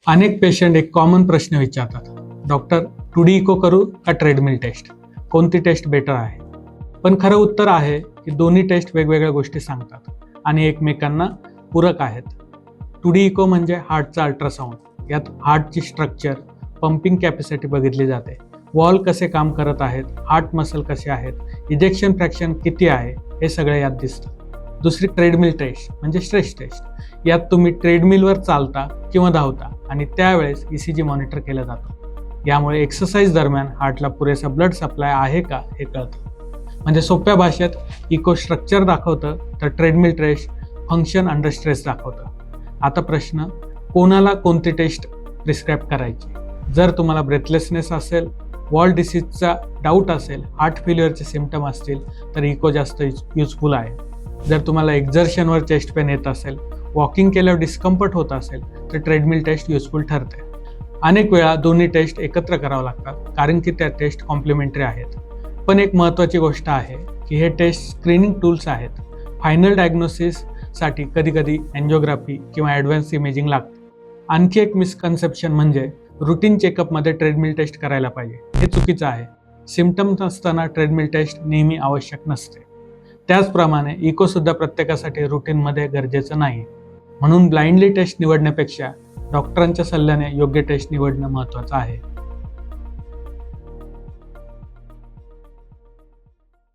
अनेक पेशंट एक कॉमन प्रश्न विचारतात, डॉक्टर 2D इको करू का ट्रेडमिल टेस्ट, कोणती टेस्ट बेटर आहे? पण खरं उत्तर आहे की दोन्ही टेस्ट वेगवेगळ्या गोष्टी सांगतात आणि एकमेकांना पूरक आहेत. 2D इको म्हणजे हार्टचा अल्ट्रासाऊंड. यात हार्टची स्ट्रक्चर, पंपिंग कॅपॅसिटी बघितली जाते, वॉल कसे काम करत आहेत, हार्ट मसल कसे आहेत, इजेक्शन फ्रॅक्शन किती आहे, हे सगळे यात दिसतं. दुसरी ट्रेडमिल टेस्ट म्हणजे स्ट्रेस टेस्ट. यात तुम्ही ट्रेडमिलवर चालता किंवा धावता आणि त्यावेळेस ECG मॉनिटर केला जातो. यामुळे एक्सरसाइज दरम्यान हार्टला पुरेसा ब्लड सप्लाय आहे का हे कळतं. म्हणजे सोप्या भाषेत इको स्ट्रक्चर दाखवतं तर treadmill test function under stress दाखवतं. आता प्रश्न, कोणाला कोणती टेस्ट प्रिस्क्राईब करायची? जर तुम्हाला ब्रेथलेसनेस असेल, वॉल डिसीजचा डाऊट असेल, हार्ट फेल्युअरचे सिम्पटम असतील तर इको जास्त युजफुल आहे. जर तुम्हाला एक्झर्शनवर चेस्ट पेन येत असेल, वॉकिंग केल्यावर डिस्कम्फर्ट होत असेल तर ट्रेडमिल टेस्ट युजफुल ठरते. अनेक वेळा दोन्ही टेस्ट एकत्र करावं लागतात कारण की त्या टेस्ट कॉम्प्लिमेंटरी आहेत. पण एक महत्त्वाची गोष्ट आहे की हे टेस्ट स्क्रीनिंग टूल्स आहेत. फायनल डायग्नोसिससाठी कधीकधी एन्जिओग्राफी किंवा ॲडव्हान्स इमेजिंग लागते. आणखी एक मिसकन्सेप्शन म्हणजे रुटीन चेकअपमध्ये ट्रेडमिल टेस्ट करायला पाहिजे, हे चुकीचं आहे. सिम्पटम्स असताना ट्रेडमिल टेस्ट नेहमी आवश्यक नसते. त्याचप्रमाणे इकोसुद्धा प्रत्येकासाठी रुटीनमध्ये गरजेचं नाही. म्हणून ब्लाइंडली टेस्ट निवडण्यापेक्षा डॉक्टरांच्या सल्ल्याने योग्य टेस्ट निवडणं महत्त्वाचं आहे.